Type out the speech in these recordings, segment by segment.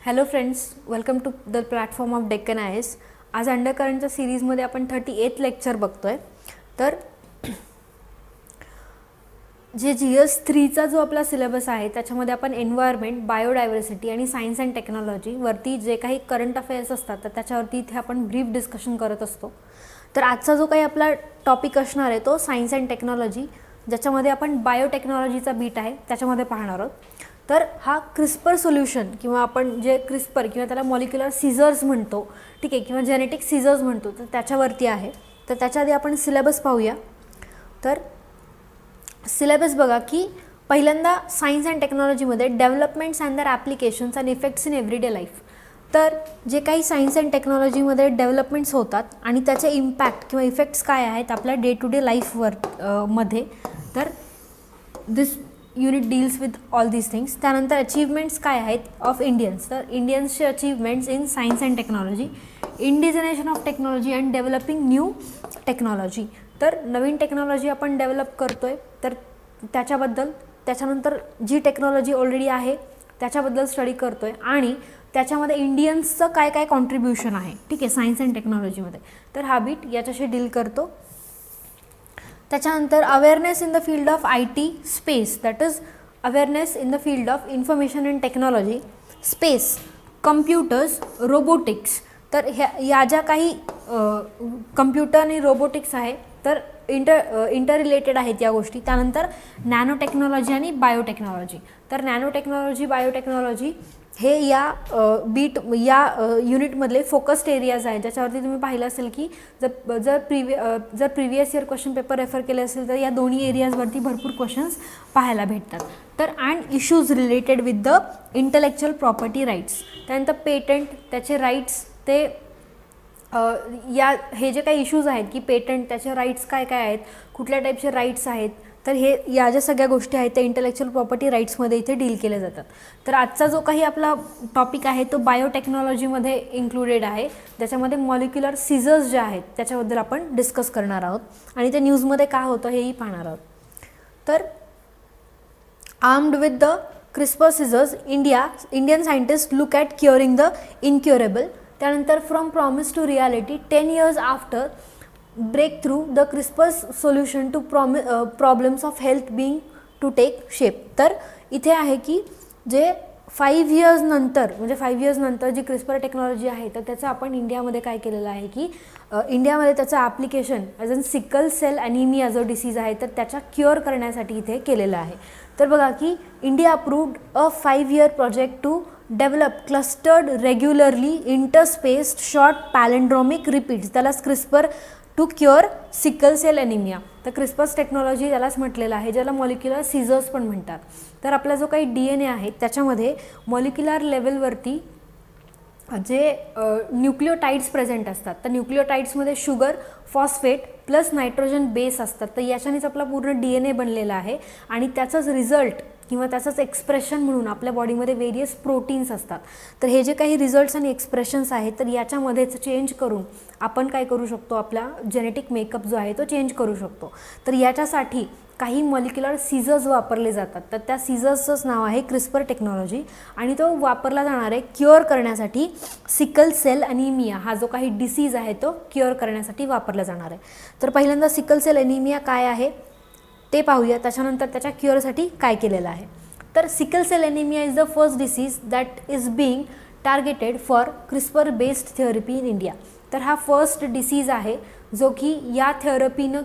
Hello friends, welcome to the platform of Deccan IAS. आज अंडरकरंटच्या सिरीजमध्ये आपण 38th लेक्चर बघतोय. तर जे GS3चा जो आपला सिलेबस आहे त्याच्यामध्ये आपण एन्व्हायरमेंट, बायोडायव्हर्सिटी आणि सायन्स अँड टेक्नॉलॉजी वरती जे काही करंट अफेअर्स असतात तर त्याच्यावरती इथे आपण ब्रीफ डिस्कशन करत असतो. तर आजचा जो काही आपला टॉपिक असणार आहे तो सायन्स अँड टेक्नॉलॉजी, ज्याच्यामध्ये आपण बायोटेक्नॉलॉजीचा बीट आहे त्याच्यामध्ये पाहणार आहोत. तर हा क्रिस्पर सोल्युशन किंवा आपण जे क्रिस्पर किंवा त्याला मॉलिक्युलर सीझर्स म्हणतो, ठीक आहे, किंवा जेनेटिक सीझर्स म्हणतो, तर त्याच्यावरती आहे. तर त्याच्या आधी आपण सिलेबस पाहूया. तर सिलेबस बघा की पहिल्यांदा सायन्स अँड टेक्नॉलॉजीमध्ये डेव्हलपमेंट्स अँड दर applications and effects in everyday life. तर जे काही सायन्स अँड टेक्नॉलॉजीमध्ये डेव्हलपमेंट्स होतात आणि त्याचे इम्पॅक्ट किंवा इफेक्ट्स काय आहेत आपल्या डे टू डे लाईफवर मध्ये, तर this unit deals with all these things. त्यानंतर अचीवमेंट्स काय आहेत ऑफ इंडियन्स, तर इंडियन्सचे achievements in science and technology, indigenisation of technology and developing new technology. तर नवीन टेक्नॉलॉजी आपण डेव्हलप करतोय तर त्याच्याबद्दल, त्याच्यानंतर जी टेक्नॉलॉजी ऑलरेडी आहे त्याच्याबद्दल स्टडी करतोय आणि त्याच्यामध्ये इंडियन्सचं काय काय कॉन्ट्रीब्युशन आहे, ठीक आहे, सायन्स अँड टेक्नॉलॉजीमध्ये. तर हा बीट याच्याशी डील करतो. त्याच्यानंतर awareness in the field of IT space, that is awareness in the field of information and technology, space, computers, robotics. तर या ज्या काही कम्प्युटर आणि रोबोटिक्स आहे तर इंटर रिलेटेड आहेत या गोष्टी. त्यानंतर नॅनो टेक्नॉलॉजी आणि बायोटेक्नॉलॉजी. तर नॅनो टेक्नॉलॉजी, बायोटेक्नॉलॉजी हे या युनिटमधले फोकस्ड एरियाज आहेत, ज्याच्यावरती तुम्ही पाहिलं असेल की जर previous year question paper refer केले असेल तर या दोन्ही एरियाजवरती भरपूर क्वेश्चन्स पाहायला भेटतात. तर and issues related with the intellectual property rights. त्यानंतर पेटंट, त्याचे राईट्स, ते हे जे काही इश्यूज आहेत की पेटंट, त्याचे राईट्स काय काय आहेत, कुठल्या टाईपचे राईट्स आहेत, तर हे या ज्या सगळ्या गोष्टी आहेत त्या इंटलेक्च्युअल प्रॉपर्टी राईट्समध्ये इथे डील केले जातात. तर आजचा जो काही आपला टॉपिक आहे तो बायोटेक्नॉलॉजीमध्ये इन्क्लुडेड आहे, ज्याच्यामध्ये मॉलिक्युलर सीझर्स जे आहेत त्याच्याबद्दल आपण डिस्कस करणार आहोत आणि ते न्यूजमध्ये काय होतं हेही पाहणार आहोत. तर armed with the CRISPR scissors, Indian scientist look at curing the incurable. त्यानंतर from promise to reality 10 years after breakthrough the CRISPR solution to problems of health being to take shape. तर इथे आहे की जे 5 years नंतर, म्हणजे 5 years नंतर जी CRISPR technology आहे तर त्याचं आपण इंडियामध्ये काय केलेलं आहे की इंडियामध्ये त्याचं application as an sickle cell anaemia जो डिसीज आहे तर त्याच्या क्युअर करण्यासाठी इथे केलेलं आहे. तर बघा की India approved a 5 year project to develop clustered regularly interspaced short palindromic repeats, त्यालाच CRISPR to cure sickle cell anaemia. तर क्रिस्पर्स टेक्नॉलॉजी त्यालाच म्हटलेलं आहे, ज्याला मॉलिक्युलर सीझर्स पण म्हणतात. तर आपला जो काही DNA आहे त्याच्यामध्ये मॉलिक्युलर लेवलवरती जे न्यूक्लिओटाइड्स प्रेझेंट असतात, तर न्यूक्लिओटाइड्समध्ये sugar, phosphate plus nitrogen base असतात. तर याच्यानेच आपला पूर्ण DNA बनलेला आहे आणि त्याचाच रिझल्ट किंवा त्याचंच एक्सप्रेशन म्हणून आपल्या बॉडीमध्ये वेरियस प्रोटीन्स असतात. तर हे जे काही रिझल्ट्स आणि एक्सप्रेशन्स आहेत तर याच्यामध्येच चेंज करून आपण काय करू शकतो, आपला जेनेटिक मेकअप जो आहे तो चेंज करू शकतो. तर याच्यासाठी काही मॉलिक्युलर सीझर्स वापरले जातात. तर त्या सीझर्सचंच नाव आहे क्रिस्पर टेक्नॉलॉजी आणि तो वापरला जाणार आहे क्युअर करण्यासाठी सिकल सेल ॲनिमिया, हा जो काही डिसीज आहे तो क्युअर करण्यासाठी वापरला जाणार आहे. तर पहिल्यांदा सिकल सेल ॲनिमिया काय आहे ते पाहूया, त्याच्यानंतर त्याच्या क्युअरसाठी काय केलेलं आहे. तर sickle cell anaemia is the first disease that is being targeted for CRISPR based therapy in India. तर हा फर्स्ट डिसीज आहे जो की या थेरपीनं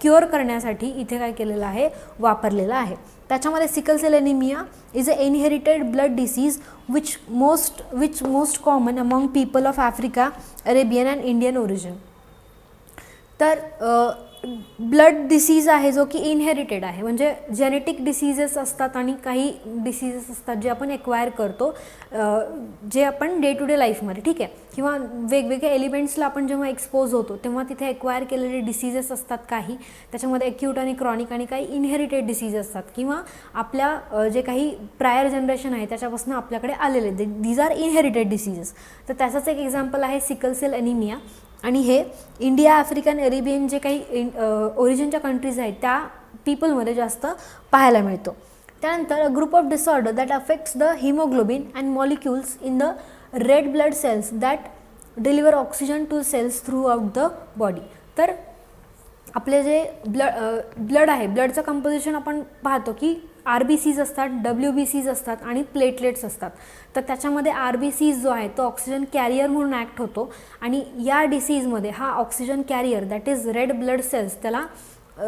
क्युअर करण्यासाठी इथे काय केलेलं आहे, वापरलेला आहे. त्याच्यामध्ये sickle cell anaemia is a inherited blood disease which most common among people of Africa, Arabian and Indian origin. तर ब्लड डिसीज आहे जो की इनहेरिटेड आहे, म्हणजे जेनेटिक डिसीजेस असतात आणि काही डिसीजेस असतात जे आपण एक्वायर करतो, जे आपण डे टू डे लाईफमध्ये, ठीक आहे, किंवा वेगवेगळ्या एलिमेंट्सला आपण जेव्हा एक्सपोज होतो तेव्हा तिथे एक्वायर केलेले डिसीजेस असतात. काही त्याच्यामध्ये एक्यूट आणि क्रॉनिक आणि काही इनहेरिटेड डिसीज असतात किंवा आपल्या जे काही प्रायर जनरेशन आहे त्याच्यापासून आपल्याकडे आलेले, दीज आर इनहेरिटेड डिसीजेस. तर त्याचंच एक एक्झाम्पल आहे सिकल सेल ॲनिमिया आणि हे इंडिया, आफ्रिकन, अरेबियन जे काही ओरिजिनच्या कंट्रीज आहेत त्या पीपलमध्ये जास्त पाहायला मिळतो. त्यानंतर a group of disorder that affects the haemoglobin and molecules in the red blood cells that deliver oxygen to cells throughout the body. तर आपले जे ब्लड आहे, ब्लडचं कंपोजिशन आपण पाहतो की RBCs असतात, WBCs असतात आणि प्लेटलेट्स असतात. तर त्याच्यामध्ये RBCs जो आहे तो ऑक्सिजन कॅरियर म्हणून ॲक्ट होतो आणि या डिसीजमध्ये हा oxygen carrier that is red blood cells त्याला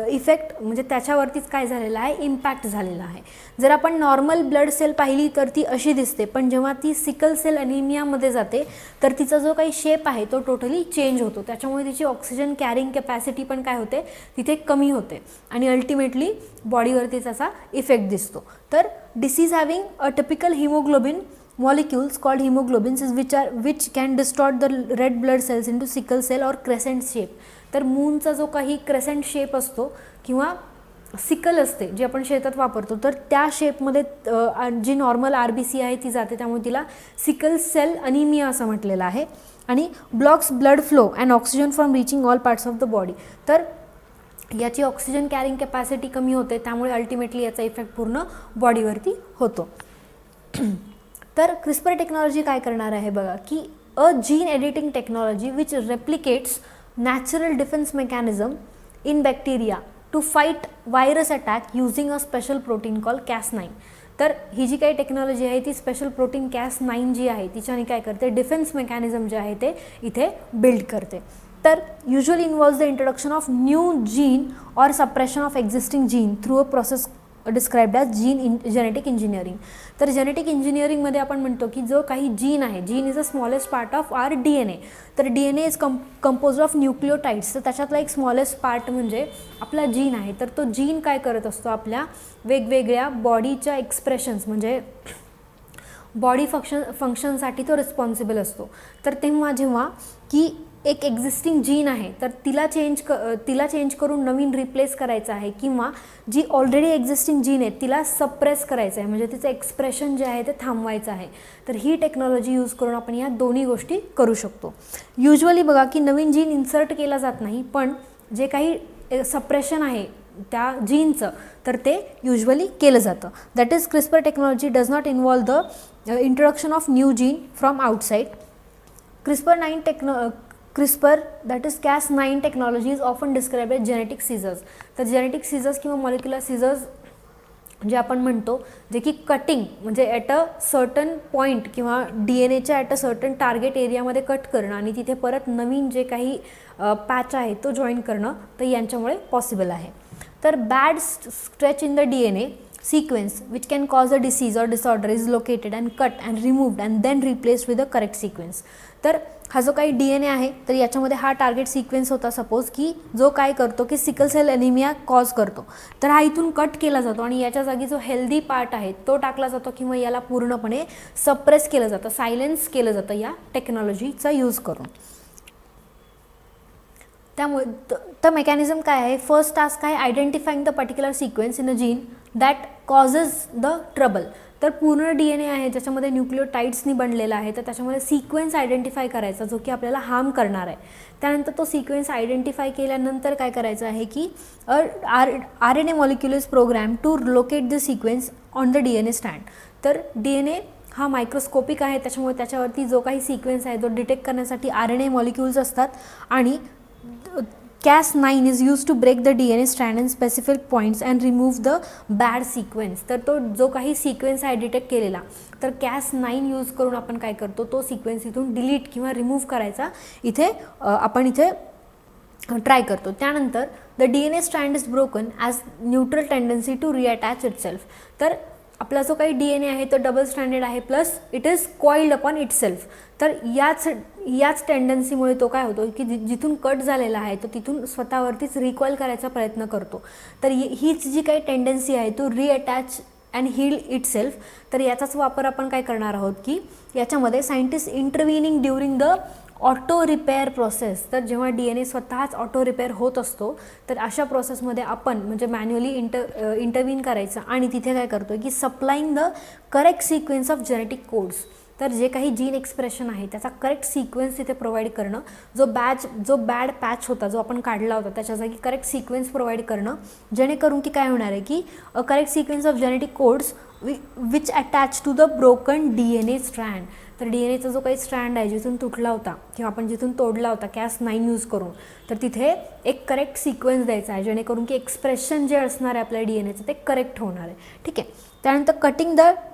इफेक्ट म्हणजे त्याच्यावरतीच काय झालेला आहे, इम्पॅक्ट झालेला आहे. जर आपण नॉर्मल ब्लड सेल पाहिली तर ती अशी दिसते, पण जेव्हा ती सिकल सेल अनिमियामध्ये जाते तर तिचा जो काही शेप आहे तो टोटली चेंज होतो. त्याच्यामुळे तिची ऑक्सिजन कॅरिंग कॅपॅसिटी पण काय होते, तिथे कमी होते आणि अल्टिमेटली बॉडीवरती त्याचा इफेक्ट दिसतो. तर disease having a typical haemoglobin molecules called hemoglobins which can distort the red blood cells into sickle cell or crescent shape. तर मूनचा जो काही क्रेसेंट शेप असतो किंवा सिकल असते जी आपण शेतात वापरतो, तर त्या शेपमध्ये जी नॉर्मल RBC आहे ती जाते, त्यामुळे तिला सिकल सेल अनिमिया असं म्हटलेलं आहे. आणि blocks blood flow and oxygen from reaching all parts of the body. तर याची ऑक्सिजन कॅरिंग कॅपॅसिटी कमी होते, त्यामुळे अल्टिमेटली याचा इफेक्ट पूर्ण बॉडीवरती होतो. तर क्रिस्पर टेक्नॉलॉजी काय करणार आहे बघा की a gene editing technology which replicates natural defence mechanism in bacteria to fight virus attack using a special protein call Cas9. तर ही जी काही टेक्नॉलॉजी आहे ती स्पेशल प्रोटीन Cas9 जी आहे तिच्याने काय करते, डिफेन्स मेकॅनिझम जे आहे ते इथे बिल्ड करते. तर usually involves the introduction of new gene or suppression of existing gene through a process described as genetic engineering. तर जेनेटिक इंजिनिअरिंगमध्ये आपण म्हणतो की जो काही जीन आहे, gene is a smallest part of our DNA. तर DNA is compose of nucleotides. तर त्याच्यातला एक स्मॉलेस्ट पार्ट म्हणजे आपला जीन आहे. तर तो जीन काय करत असतो, आपल्या वेगवेगळ्या बॉडीच्या एक्सप्रेशन्स म्हणजे बॉडी फंक्शनसाठी तो रिस्पॉन्सिबल असतो. तर तेव्हा जेव्हा की एक एक्झिस्टिंग जीन आहे तर तिला चेंज करून नवीन रिप्लेस करायचं आहे किंवा जी ऑलरेडी एक्झिस्टिंग जीन आहे तिला सप्रेस करायचं आहे, म्हणजे तिचं एक्सप्रेशन जे आहे ते थांबवायचं आहे. तर ही टेक्नॉलॉजी यूज करून आपण या दोन्ही गोष्टी करू शकतो. युजली बघा की नवीन जीन इन्सर्ट केला जात नाही, पण जे काही सप्रेशन आहे त्या जीनचं तर ते युजली केलं जातं. That is CRISPR technology does not involve the introduction of new gene from outside. CRISPR that is Cas9 technology is often described as genetic scissors. तर जेनेटिक सीझर्स किंवा मॉलिक्युलर सीझर्स जे आपण म्हणतो, जे की कटिंग म्हणजे ॲट अ सर्टन पॉईंट किंवा DNAच्या at a certain target एरियामध्ये कट करणं आणि तिथे परत नवीन जे काही पॅच आहे तो जॉईन करणं, तर यांच्यामुळे पॉसिबल आहे. तर bad stretch in the DNA sequence which can cause a disease or disorder is located and cut and removed and then replaced with a correct sequence. तर हा जो काही DNA आहे तर याच्यामध्ये हा टार्गेट सिक्वेन्स होता सपोज की जो काय करतो की सिकल सेल एनिमिया कॉज करतो, तर हा इथून कट केला जातो आणि याच्या जागी जो हेल्दी पार्ट आहे तो टाकला जातो किंवा याला पूर्णपणे सप्रेस केलं जातं, सायलेन्स केलं जातं या टेक्नॉलॉजीचा यूज करून. त्यामुळे तर मेकॅनिझम काय आहे, फर्स्ट टास्क आहे identifying the particular sequence in a gene that causes the trouble. तर पूर्ण DNA आहे ज्याच्यामध्ये न्यूक्लिओटाइड्सनी बनलेला आहे, तर त्याच्यामध्ये सिक्वेन्स आयडेंटिफाय करायचा जो की आपल्याला हार्म करणार आहे. त्यानंतर तो सिक्वेन्स आयडेंटिफाय केल्यानंतर काय करायचं आहे की RNA molecule is program to locate the sequence on the DNA स्टँड. तर DNA हा मायक्रोस्कोपिक आहे, त्याच्यामुळे त्याच्यावरती जो काही सिक्वेन्स आहे तो डिटेक्ट करण्यासाठी RNA मॉलिक्युल्स असतात आणि Cas9 is used to break the DNA strand in specific points and remove the bad sequence. तर तो जो काही सिक्वेन्स आहे डिटेक्ट केलेला तर Cas9 यूज करून आपण काय करतो, तो सिक्वेन्स इथून डिलीट किंवा रिमूव्ह करायचा इथे आपण इथे ट्राय करतो. त्यानंतर the DNA strand is broken as neutral tendency to reattach itself. तर आपला जो काही DNA आहे तो डबल स्टँडर्ड आहे plus it is coiled upon itself. तर याच टेंडन्सीमुळे तो काय होतो की जिथून कट झालेला आहे तो तिथून स्वतःवरतीच रिकॉईल करायचा प्रयत्न करतो. तर हीच जी काही टेंडन्सी आहे तो रिअटॅच अँड हील इटसेल्फ, तर याचाच वापर आपण काय करणार आहोत की याच्यामध्ये scientist intervening during the auto repair process. तर जेव्हा DNA स्वतःच ऑटो रिपेअर होत असतो तर अशा प्रोसेसमध्ये आपण म्हणजे मॅन्युअली इंटरव्हीन करायचं आणि तिथे काय करतो की supplying the correct sequence of genetic codes. तर जे काही जीन एक्सप्रेशन आहे त्याचा करेक्ट सिक्वेन्स तिथे प्रोव्हाइड करणं, जो बॅड पॅच होता जो आपण काढला होता त्याच्या जागी करेक्ट सिक्वेन्स प्रोव्हाइड करणं, जेणेकरून की काय होणार आहे की correct sequence of genetic codes which attach to the broken DNA strand. तर DNAचा जो काही स्ट्रँड आहे जिथून तुटला होता किंवा आपण जिथून तोडला होता Cas9 यूज करून, तर तिथे एक करेक्ट सिक्वेन्स द्यायचा आहे जेणेकरून की एक्सप्रेशन जे असणार आहे आपल्या DNAचं ते करेक्ट होणार आहे. ठीक आहे. त्यानंतर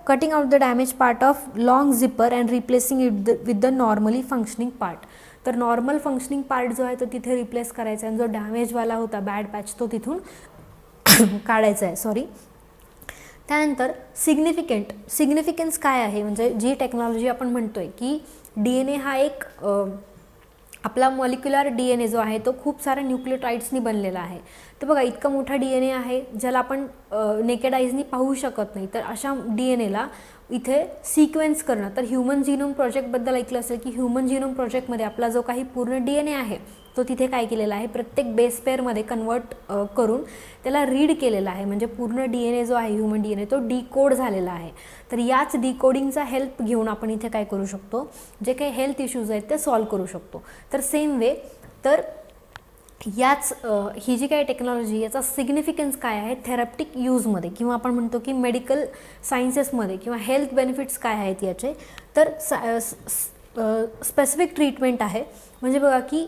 cutting out the damage part of long zipper and replacing it with the normally functioning part. तर नॉर्मल फंक्शनिंग पार्ट जो आहे तो तिथे रिप्लेस करायचा आहे आणि जो डॅमेजवाला होता बॅड पॅच तो तिथून काढायचा आहे. त्यानंतर सिग्निफिकन्स काय आहे, म्हणजे जी टेक्नॉलॉजी आपण म्हणतोय की DNA हा एक आपला मॉलिक्युलर DNA जो आहे तो खूप साऱ्या न्यूक्लियोटाइड्सनी बनलेला आहे. तर बघा इतका मोठा DNA आहे ज्याला आपण नेकेड आईजनी पाहू शकत नाही, तर अशा DNAला इथे सिक्वेन्स करणं. तर ह्युमन जीनोम प्रोजेक्टबद्दल ऐकलं असेल की ह्युमन जीनोम प्रोजेक्टमध्ये आपला जो काही पूर्ण DNA आहे तो तिथे काय केलेला आहे, प्रत्येक बेस पेअरमध्ये कन्वर्ट करून त्याला रीड केलेला आहे, म्हणजे पूर्ण DNA जो आहे ह्युमन DNA तो डिकोड झालेला आहे. तर याच डिकोडिंगचा हेल्प घेऊन आपण इथे काय करू शकतो, जे काही हेल्थ इश्यूज आहेत ते सॉल्व्ह करू शकतो. तर सेम वे तर याच ही जी काही टेक्नॉलॉजी याचा सिग्निफिकन्स काय आहे थेरप्टिक यूजमध्ये किंवा आपण म्हणतो की मेडिकल सायन्सेसमध्ये किंवा हेल्थ बेनिफिट्स काय आहेत याचे, तर स्पेसिफिक ट्रीटमेंट आहे. म्हणजे बघा की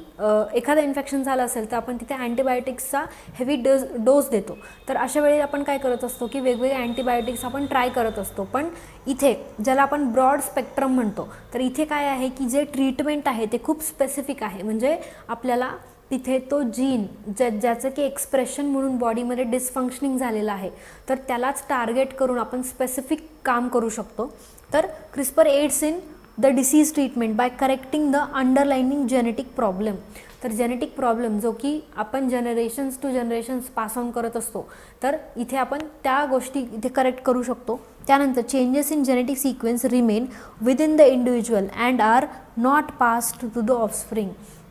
एखादं इन्फेक्शन झालं असेल तर आपण तिथे अँटीबायोटिक्सचा हेवी डोस देतो. तर अशा वेळी आपण काय करत असतो की वेगवेगळे अँटीबायोटिक्स आपण ट्राय करत असतो, पण इथे ज्याला आपण ब्रॉड स्पेक्ट्रम म्हणतो, तर इथे काय आहे की जे ट्रीटमेंट आहे ते खूप स्पेसिफिक आहे. म्हणजे आपल्याला तिथे तो जीन ज्याचं की एक्सप्रेशन म्हणून बॉडीमध्ये डिसफंक्शनिंग झालेलं आहे तर त्यालाच टार्गेट करून आपण स्पेसिफिक काम करू शकतो. तर CRISPR aids in the disease treatment by correcting the underlining genetic problem. तर जेनेटिक प्रॉब्लेम जो की आपण generations to generations pass on करत असतो, तर इथे आपण त्या गोष्टी इथे करेक्ट करू शकतो. त्यानंतर changes in genetic sequence remain within the individual and are not passed to the offspring.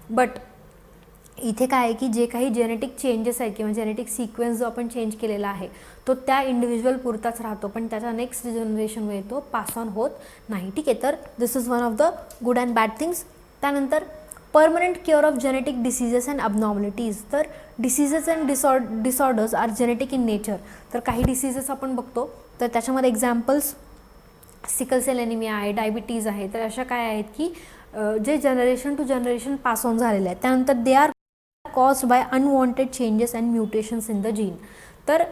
But इथे काय आहे की जे काही जेनेटिक चेंजेस आहेत किंवा जेनेटिक सिक्वेन्स जो आपण चेंज केलेला आहे तो त्या इंडिव्हिज्युअल पुरताच राहतो, पण त्याचा नेक्स्ट जनरेशनमध्ये तो पास ऑन होत नाही. ठीक आहे. तर this is one of the good and bad things. त्यानंतर permanent cure of genetic diseases and abnormalities. तर diseases and disorders are genetic in nature. तर काही डिसीजेस आपण बघतो तर त्याच्यामध्ये एक्झाम्पल्स सिकल सेल एनिमिया आहे, डायबिटीज आहे. तर अशा काय आहेत की जे generation to generation pass on झालेले आहेत. त्यानंतर they are caused by unwanted changes and mutations in the gene. तर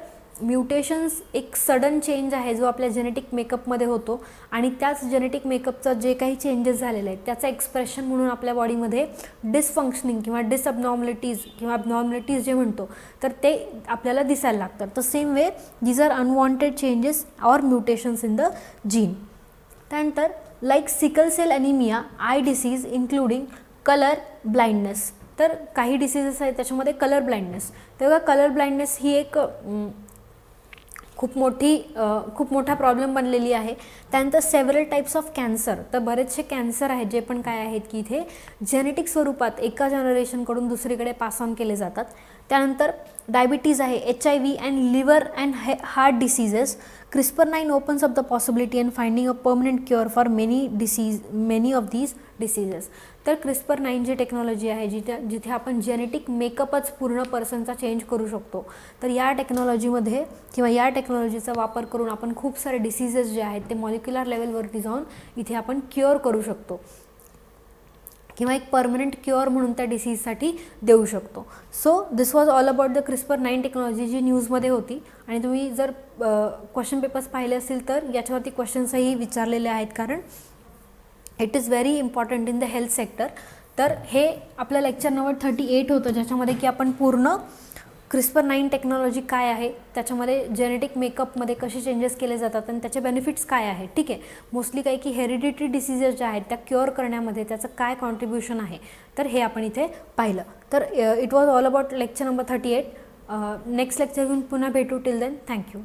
म्युटेशन्स एक सडन चेंज आहे जो आपल्या जेनेटिक मेकअपमध्ये होतो आणि त्याच जेनेटिक मेकअपचा जे काही चेंजेस झालेले आहेत त्याचं एक्सप्रेशन म्हणून आपल्या बॉडीमध्ये डिसफंक्शनिंग किंवा अबनॉर्मलिटीज जे म्हणतो तर ते आपल्याला दिसायला लागतात. तर same way these are unwanted changes or mutations in the gene. त्यानंतर like sickle cell anaemia, eye disease including colour blindness. तर काही डिसीजेस आहेत त्याच्यामध्ये कलर ब्लाइंडनेस. तेव्हा कलर ब्लाइंडनेस ही एक खूप मोठा प्रॉब्लेम बनलेली आहे. त्यानंतर सेव्हरल टाईप्स ऑफ कॅन्सर. तर बरेचसे कॅन्सर आहेत जे पण काय आहेत की इथे जेनेटिक स्वरूपात एका जनरेशनकडून दुसरीकडे पास ऑन केले जातात. त्यानंतर डायबिटीज आहे, HIV and liver and heart diseases. CRISPR-9 opens up the possibility and finding a permanent cure for many of these diseases. तर CRISPR-9 जी टेक्नॉलॉजी आहे जिथे आपण जेनेटिक मेकअपच पूर्ण पर्सनचा चेंज करू शकतो. तर या टेक्नॉलॉजीमध्ये किंवा या टेक्नॉलॉजीचा वापर करून आपण खूप सारे डिसीजेस जे आहेत ते मॉलिक्युलर लेवलवरती जाऊन इथे आपण क्युअर करू शकतो किंवा एक परमनंट क्युअर म्हणून त्या डिसीजसाठी देऊ शकतो. So this was all about the CRISPR-9 technology जी न्यूजमध्ये होती. आणि तुम्ही जर क्वेश्चन पेपर्स पाहिले असतील तर याच्यावरती क्वेश्चन्सही विचारलेले आहेत, कारण it is very important in the health sector. तर हे आपलं लेक्चर नंबर 38 होतं ज्याच्यामध्ये की आपण पूर्ण CRISPR-9 टेक्नॉलॉजी काय आहे, त्याच्यामध्ये जेनेटिक मेकअपमध्ये कसे चेंजेस केले जातात आणि त्याचे बेनिफिट्स काय आहेत. ठीक आहे. मोस्टली काही की हेरिडिटरी डिसीजेस ज्या आहेत त्या क्युअर करण्यामध्ये त्याचं काय कॉन्ट्रीब्युशन आहे तर हे आपण इथे पाहिलं. तर it was all about lecture number 38. Next lecture घेऊन पुन्हा भेटू. Till then thank you.